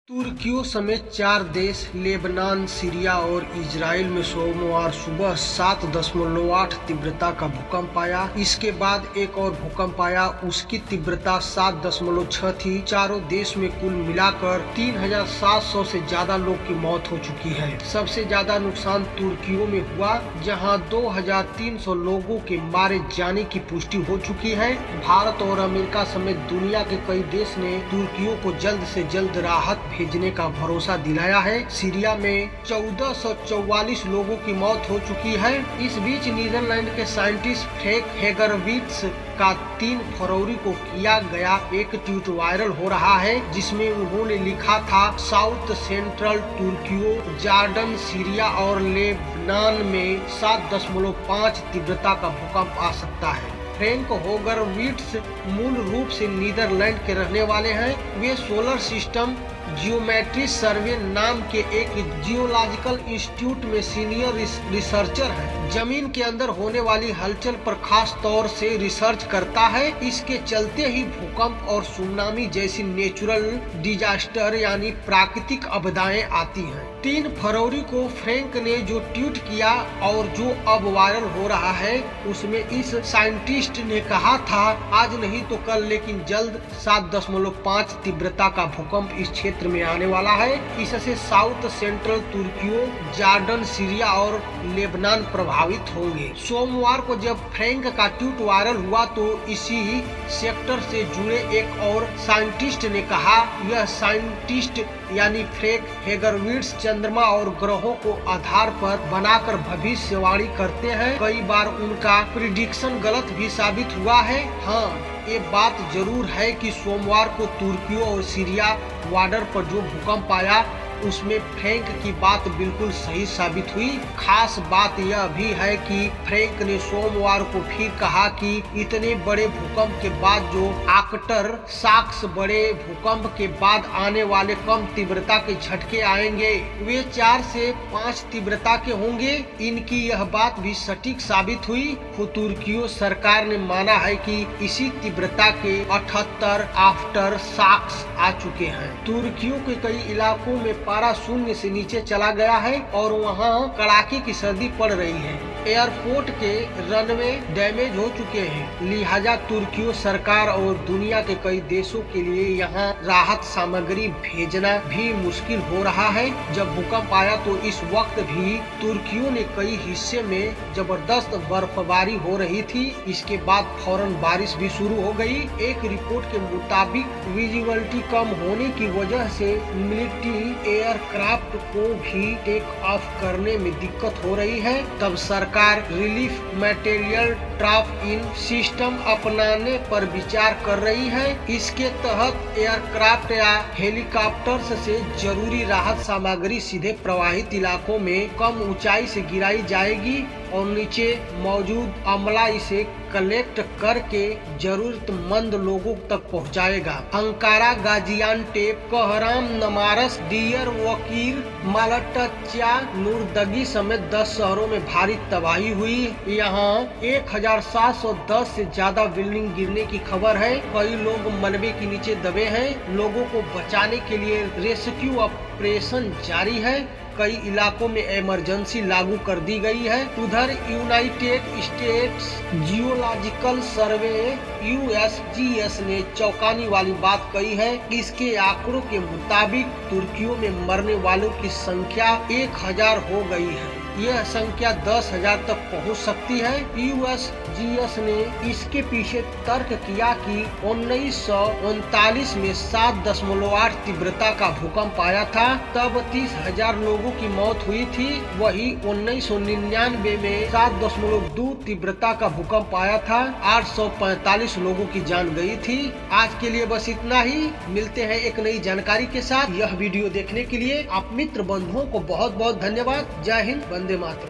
तुर्कियों समेत 4 देश Lebanon, Syria और इजराइल में सोमवार सुबह 7.8 तीव्रता का भूकंप आया। इसके बाद एक और भूकंप आया, उसकी तीव्रता 7.6 थी। चारों देश में कुल मिलाकर 3,700 से ज्यादा लोग की मौत हो चुकी है। सबसे ज्यादा नुकसान तुर्कियों में हुआ, जहां 2,300 लोगों के मारे जाने की पुष्टि हो चुकी है। भारत और अमेरिका समेत दुनिया के कई देश ने तुर्कियों को जल्द से जल्द राहत भेजने का भरोसा दिलाया है। सीरिया में 1444 लोगों की मौत हो चुकी है। इस बीच नीदरलैंड के साइंटिस्ट फ्रैंक हेगरविट्स का 3 फरवरी को किया गया एक ट्वीट वायरल हो रहा है, जिसमें उन्होंने लिखा था, साउथ सेंट्रल तुर्कियों, जॉर्डन, सीरिया और लेबनान में 7.5 तीव्रता का भूकंप आ सकता है। फ्रैंक हेगरविट्स मूल रूप से नीदरलैंड के रहने वाले हैं। वे सोलर सिस्टम जियोमेट्री सर्वे नाम के एक जियोलॉजिकल इंस्टीट्यूट में सीनियर रिसर्चर है। जमीन के अंदर होने वाली हलचल पर खास तौर से रिसर्च करता है। इसके चलते ही भूकंप और सुनामी जैसी नेचुरल डिजास्टर यानी प्राकृतिक आपदाएं आती हैं। 3 फरवरी को फ्रैंक ने जो ट्वीट किया और जो अब वायरल हो रहा है, उसमें इस साइंटिस्ट ने कहा था, आज नहीं तो कल लेकिन जल्द 7.5 तीव्रता का भूकंप इस क्षेत्र में आने वाला है। इससे साउथ सेंट्रल तुर्कियों, जॉर्डन, सीरिया और लेबनान प्रभावित होंगे। सोमवार को जब फ्रैंक का ट्वीट वायरल हुआ तो इसी सेक्टर से जुड़े एक और साइंटिस्ट ने कहा, यह साइंटिस्ट यानी फ्रैंक हेगरविट्स चंद्रमा और ग्रहों को आधार पर बनाकर भविष्यवाणी करते हैं। कई बार उनका प्रिडिक्शन गलत भी साबित हुआ है। हाँ, ये बात जरूर है कि सोमवार को तुर्की और सीरिया बॉर्डर पर जो भूकंप आया, उसमें फ्रैंक की बात बिल्कुल सही साबित हुई। खास बात यह भी है कि फ्रैंक ने सोमवार को फिर कहा कि इतने बड़े भूकंप के बाद जो आफ्टर शॉक्स, बड़े भूकंप के बाद आने वाले कम तीव्रता के झटके आएंगे, वे 4 से 5 तीव्रता के होंगे। इनकी यह बात भी सटीक साबित हुई। तुर्की सरकार ने माना है कि इसी तीव्रता के 78 आफ्टर शॉक्स आ चुके हैं। तुर्कियों के कई इलाकों में पारा शून्य से नीचे चला गया है और वहां कड़ाके की सर्दी पड़ रही है। एयरपोर्ट के रनवे डैमेज हो चुके हैं, लिहाजा तुर्की सरकार और दुनिया के कई देशों के लिए यहां राहत सामग्री भेजना भी मुश्किल हो रहा है। जब भूकंप आया तो इस वक्त भी तुर्कियों ने कई हिस्से में जबरदस्त बर्फबारी हो रही थी। इसके बाद फौरन बारिश भी शुरू हो गई। एक रिपोर्ट के मुताबिक विजिबिलिटी कम होने की वजह से मिलिट्री एयरक्राफ्ट को भी टेक ऑफ करने में दिक्कत हो रही है। तब सरकार relief material drop in system अपनाने पर विचार कर रही है। इसके तहत एयरक्राफ्ट या हेलीकॉप्टर्स से जरूरी राहत सामग्री सीधे प्रभावित इलाकों में कम ऊंचाई से गिराई जाएगी और नीचे मौजूद अमला इसे कलेक्ट करके जरूरतमंद लोगों तक पहुंचाएगा। अंकारा, गाजियान्टेप, कहराम, नमारस, डियर वकीर, मालटाचा, नूरदगी समेत 10 शहरों में भारी तबाही हुई। यहाँ 1,710 से ज्यादा बिल्डिंग गिरने की खबर है। कई लोग मलबे के नीचे दबे हैं। लोगों को बचाने के लिए रेस्क्यू ऑपरेशन जारी है। कई इलाकों में इमरजेंसी लागू कर दी गई है। उधर यूनाइटेड स्टेट्स जियोलॉजिकल सर्वे USGS ने चौंकाने वाली बात कही है। इसके आंकड़ों के मुताबिक तुर्कियों में मरने वालों की संख्या 1000 हो गई है। यह संख्या 10,000 तक पहुंच सकती है। USGS ने इसके पीछे तर्क किया कि 1939 में 7.8 तीव्रता का भूकंप आया था, तब 30,000 लोगों की मौत हुई थी। वही 1999 में 7.2 तीव्रता का भूकंप आया था, 845 लोगों की जान गई थी। आज के लिए बस इतना ही। मिलते हैं एक नई जानकारी के साथ। यह वीडियो देखने के लिए आप मित्र बंधुओं को बहुत बहुत धन्यवाद। जय हिंद, वंदे मातरम।